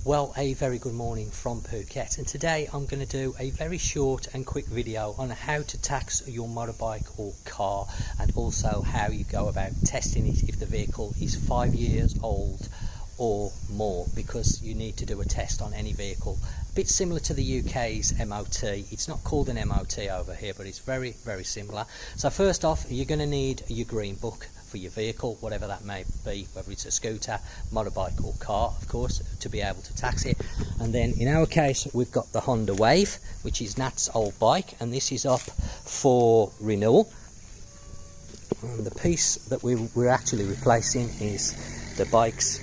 Well, a very good morning from Phuket, and today I'm going to do a very short and quick video on how to tax your motorbike or car, and also how you go about testing it if the vehicle is 5 years old or more, because you need to do a test on any vehicle. A bit similar to the UK's MOT. It's not called an MOT over here, but it's very similar. So first off, you're going to need your green book for your vehicle, whatever that may be, whether it's a scooter, motorbike or car, of course, to be able to tax it. And then in our case, we've got the Honda Wave, which is Nat's old bike, and this is up for renewal. And the piece that we're actually replacing is the bike's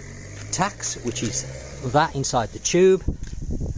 tax, which is that inside the tube.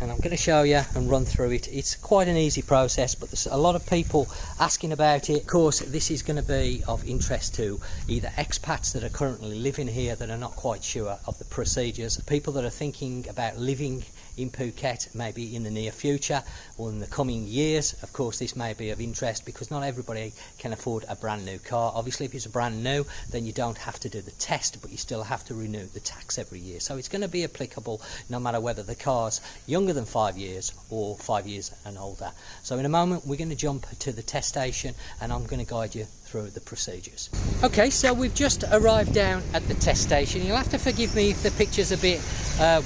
And I'm going to show you and run through it. It's quite an easy process, but there's a lot of people asking about it. Of course, this is going to be of interest to either expats that are currently living here that are not quite sure of the procedures, people that are thinking about living in Phuket maybe in the near future or in the coming years. Of course, this may be of interest because not everybody can afford a brand new car. Obviously, if it's a brand new, then you don't have to do the test, but you still have to renew the tax every year. So it's going to be applicable no matter whether the car's younger than 5 years or 5 years and older. So in a moment, we're going to jump to the test station and I'm going to guide you through the procedures. Okay, so we've just arrived down at the test station. You'll have to forgive me if the picture's a bit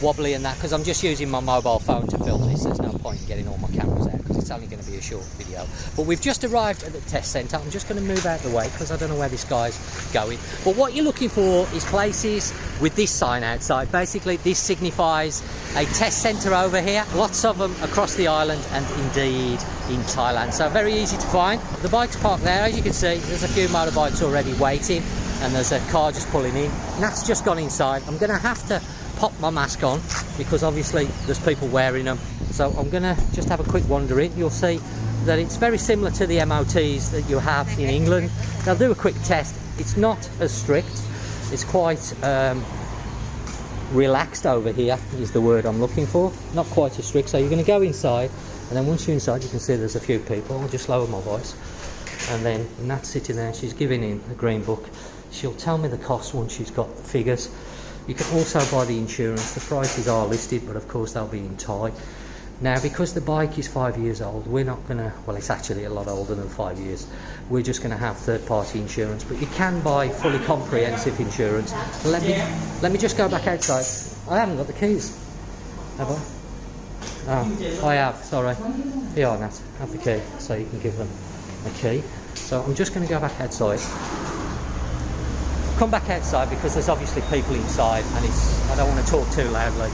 wobbly and that, because I'm just using my mobile phone to film this. There's no point in getting all my cameras out because it's only going to be a short video. But we've just arrived at the test centre. I'm just going to move out of the way because I don't know where this guy's going. But what you're looking for is places with this sign outside. Basically, this signifies a test centre over here. Lots of them across the island and indeed in Thailand. So very easy to find. The bike's parked there. As you can see, there's a few motorbikes already waiting and there's a car just pulling in. And that's just gone inside. I'm going to have to pop my mask on because obviously there's people wearing them. So I'm going to just have a quick wander in. You'll see that it's very similar to the MOTs that you have in England. They'll do a quick test. It's not as strict. It's quite relaxed over here is the word I'm looking for. Not quite as strict. So you're going to go inside, and then once you're inside you can see there's a few people. I'll just lower my voice. And then Nat's sitting there, she's giving in the green book. She'll tell me the cost once she's got the figures. You can also buy the insurance. The prices are listed, but of course they'll be in Thai. Now, because the bike is 5 years old, we're not going to, well, it's actually a lot older than 5 years. We're just going to have third-party insurance, but you can buy fully comprehensive insurance. Let me just go back outside. I haven't got the keys, have I? Oh, I have, sorry. Here you are, Nat, have the key, so you can give them a key. So I'm just going to go back outside. Come back outside because there's obviously people inside and I don't want to talk too loudly,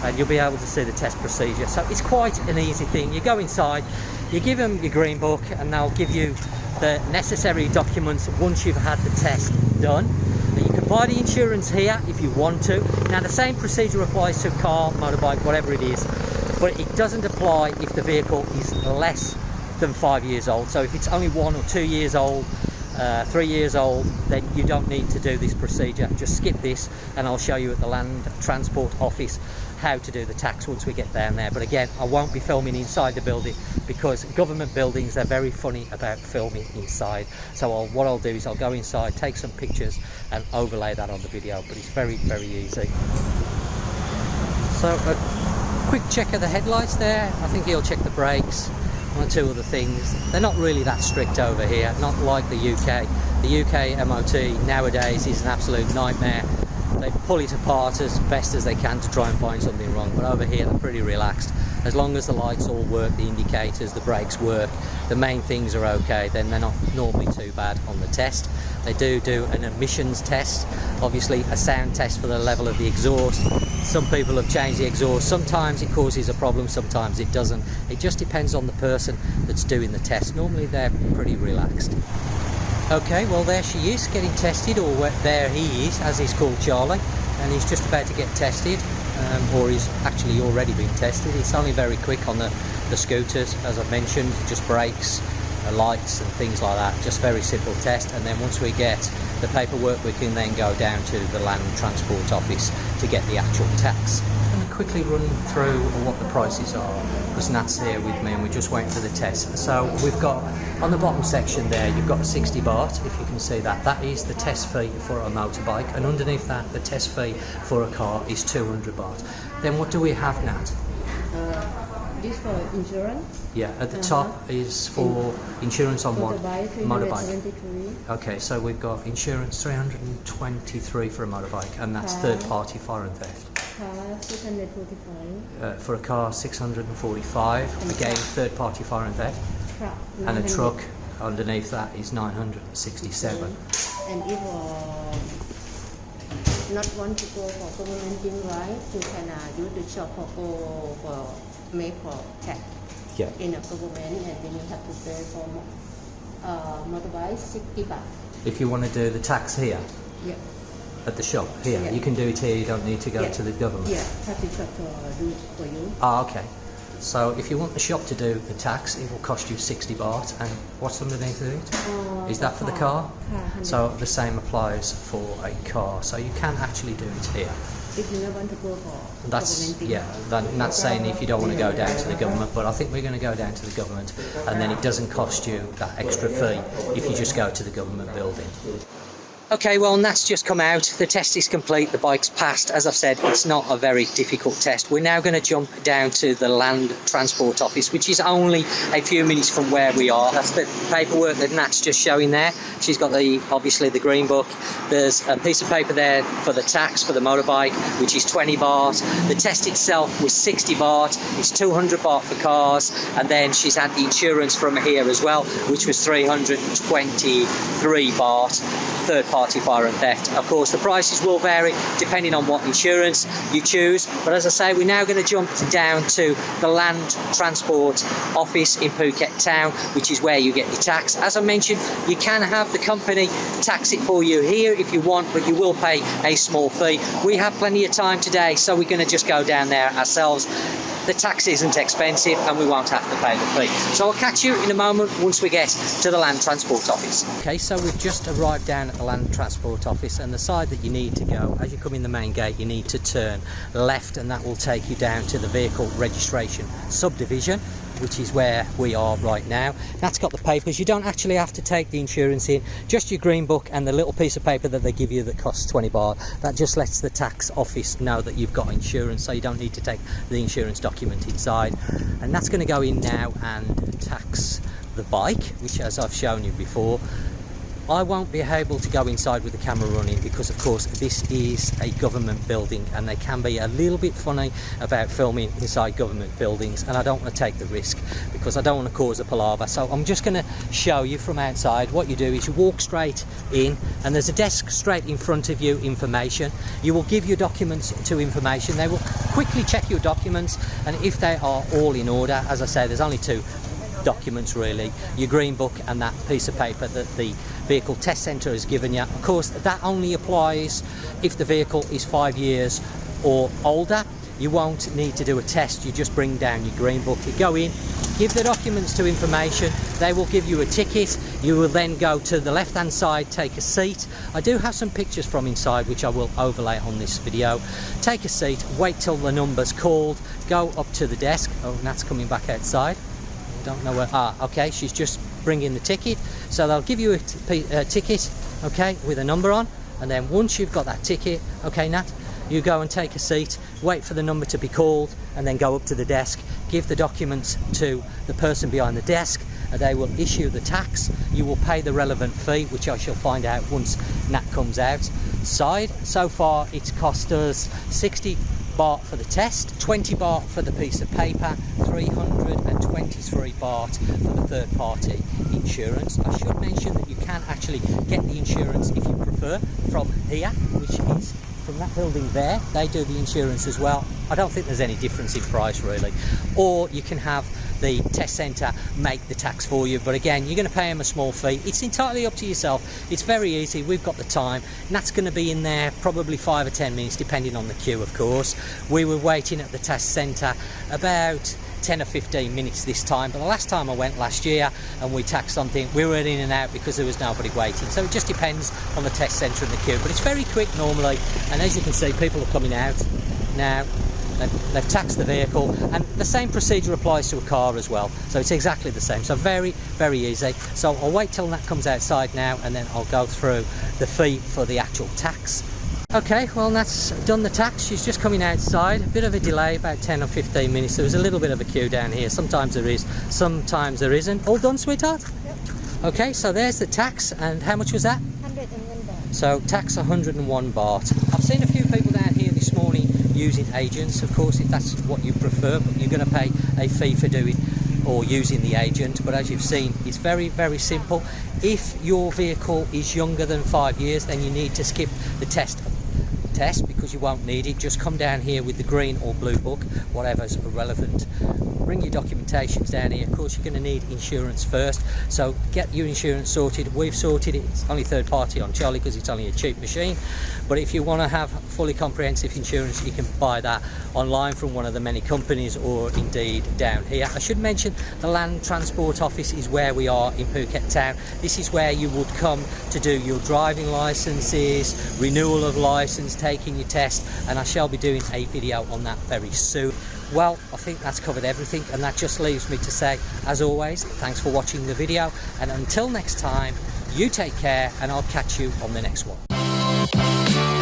and you'll be able to see the test procedure. So it's quite an easy thing. You go inside, you give them your green book, and they'll give you the necessary documents once you've had the test done. And you can buy the insurance here if you want to. Now, the same procedure applies to a car, motorbike, whatever it is, but it doesn't apply if the vehicle is less than 5 years old. So if it's only 1 or 2 years old, 3 years old, then you don't need to do this procedure. Just skip this and I'll show you at the Land Transport Office how to do the tax once we get down there. But again, I won't be filming inside the building because government buildings are very funny about filming inside. So what I'll do is I'll go inside, take some pictures and overlay that on the video, but it's very easy. So a quick check of the headlights there. I think he'll check the brakes. One or two other things. They're not really that strict over here, not like the UK. The UK MOT nowadays is an absolute nightmare. They pull it apart as best as they can to try and find something wrong, but over here they're pretty relaxed. As long as the lights all work, the indicators, the brakes work, the main things are okay, then they're not normally too bad on the test. They do an emissions test, obviously a sound test for the level of the exhaust. Some people have changed the exhaust. Sometimes it causes a problem, sometimes it doesn't. It just depends on the person that's doing the test. Normally they're pretty relaxed. Okay, well there she is getting tested, or there he is, as he's called, Charlie, and he's just about to get tested, or he's actually already been tested. It's only very quick on the scooters, as I mentioned, just brakes, lights and things like that. Just very simple test, and then once we get the paperwork we can then go down to the Land Transport Office to get the actual tax. Let me quickly run through what the prices are, because Nat's here with me and we're just waiting for the test. So we've got on the bottom section there, you've got 60 baht, if you can see that. That is the test fee for a motorbike, and underneath that the test fee for a car is 200 baht. Then what do we have, Nat? This for insurance. Yeah, at the top is for insurance on what? Motorbike. 373. Okay, so we've got insurance 323 for a motorbike, and that's third party fire and theft. Car 645. For a car, 645. Again, third party fire and theft. Truck. And a 900. truck underneath that is 967. And if not want to go for government thing, right? You can use the shop for make for tax Yeah. in a government, and then you have to pay for motorbike 60 baht. If you want to do the tax here, Yeah. at the shop here, Yeah. you can do it here, you don't need to go to the government. Yeah, have the shop to do it for you. Ah, okay. So if you want the shop to do the tax, it will cost you 60 baht. And what's underneath it? Is that for the car? So the same applies for a car. So you can actually do it here. If you don't want to go for That's, government thing. yeah, that's saying if you don't want to go down to the government, but I think we're going to go down to the government, and then it doesn't cost you that extra fee if you just go to the government building. Okay, well, that's just come out. The test is complete. The bike's passed. As I've said, it's not a very difficult test. We're now going to jump down to the Land Transport Office, which is only a few minutes from where we are. That's the paperwork that Nat's just showing there. She's got obviously the green book. There's a piece of paper there for the tax for the motorbike, which is 20 baht. The test itself was 60 baht. It's 200 baht for cars. And then she's had the insurance from here as well, which was 323 baht. Third party fire and theft. Of course, the prices will vary depending on what insurance you choose, but as I say, we're now going to jump down to the Land Transport Office in Phuket town, which is where you get your tax. As I mentioned, you can have the company tax it for you here if you want, but you will pay a small fee. We have plenty of time today, so we're going to just go down there ourselves. The tax isn't expensive and we won't have to pay the fee. So I'll catch you in a moment once we get to the Land Transport Office. Okay, so we've just arrived down at the Land Transport Office, and the side that you need to go, as you come in the main gate, you need to turn left, and that will take you down to the Vehicle Registration Subdivision, which is where we are right now. That's got the papers. You don't actually have to take the insurance in, just your green book and the little piece of paper that they give you that costs 20 baht. That just lets the tax office know that you've got insurance, so you don't need to take the insurance document inside. And that's going to go in now and tax the bike, which, as I've shown you before, I won't be able to go inside with the camera running because, of course, this is a government building and they can be a little bit funny about filming inside government buildings, and I don't want to take the risk because I don't want to cause a palaver. So I'm just going to show you from outside. What you do is you walk straight in, and there's a desk straight in front of you, information. You will give your documents to information. They will quickly check your documents, and if they are all in order, as I say, there's only two documents really, your green book and that piece of paper that the vehicle test centre has given you. Of course, that only applies if the vehicle is 5 years or older. You won't need to do a test. You just bring down your green book, you go in, give the documents to information, they will give you a ticket. You will then go to the left hand side, take a seat. I do have some pictures from inside which I will overlay on this video. Take a seat, wait till the number's called, go up to the desk. Oh, Nat's coming back outside. Don't know where. Okay, she's just bringing the ticket. So they'll give you a ticket, okay, with a number on, and then once you've got that ticket, okay, Nat, you go and take a seat, wait for the number to be called, and then go up to the desk, give the documents to the person behind the desk, and they will issue the tax. You will pay the relevant fee, which I shall find out once Nat comes outside. So far, it's cost us 60 baht for the test, 20 baht for the piece of paper, 323 baht for the third party insurance. I should mention that you can actually get the insurance if you prefer from here, which is from that building there. They do the insurance as well. I don't think there's any difference in price really. Or you can have the test centre make the tax for you, but again, you're going to pay them a small fee. It's entirely up to yourself. It's very easy. We've got the time, and that's going to be in there probably 5 or 10 minutes depending on the queue, of course. We were waiting at the test centre about 10 or 15 minutes this time, but the last time I went last year and we taxed something, we were in and out because there was nobody waiting. So it just depends on the test centre and the queue, but it's very quick normally. And as you can see, people are coming out now. They've taxed the vehicle, and the same procedure applies to a car as well, so it's exactly the same. So very, very easy. So I'll wait till that comes outside now, and then I'll go through the fee for the actual tax. Okay, well that's done the tax. She's just coming outside. A bit of a delay, about 10 or 15 minutes. There was a little bit of a queue down here. Sometimes there is, sometimes there isn't. All done, sweetheart? Yep. Okay, so there's the tax. And how much was that? 101 baht. So tax 101 baht. I've seen a few people down here this morning using agents, of course, if that's what you prefer, but you're going to pay a fee for doing or using the agent. But as you've seen, it's very, very simple. If your vehicle is younger than 5 years, then you need to skip the test because you won't need it. Just come down here with the green or blue book, whatever's relevant. Bring your documentations down here. Of course, you're going to need insurance first, so get your insurance sorted. We've sorted it. It's only third party on Charlie because it's only a cheap machine, but if you want to have fully comprehensive insurance, you can buy that online from one of the many companies, or indeed down here. I should mention the Land Transport Office is where we are in Phuket town. This is where you would come to do your driving licenses, renewal of license, taking your test, and I shall be doing a video on that very soon. Well, I think that's covered everything, and that just leaves me to say, as always, thanks for watching the video, and until next time, you take care, and I'll catch you on the next one.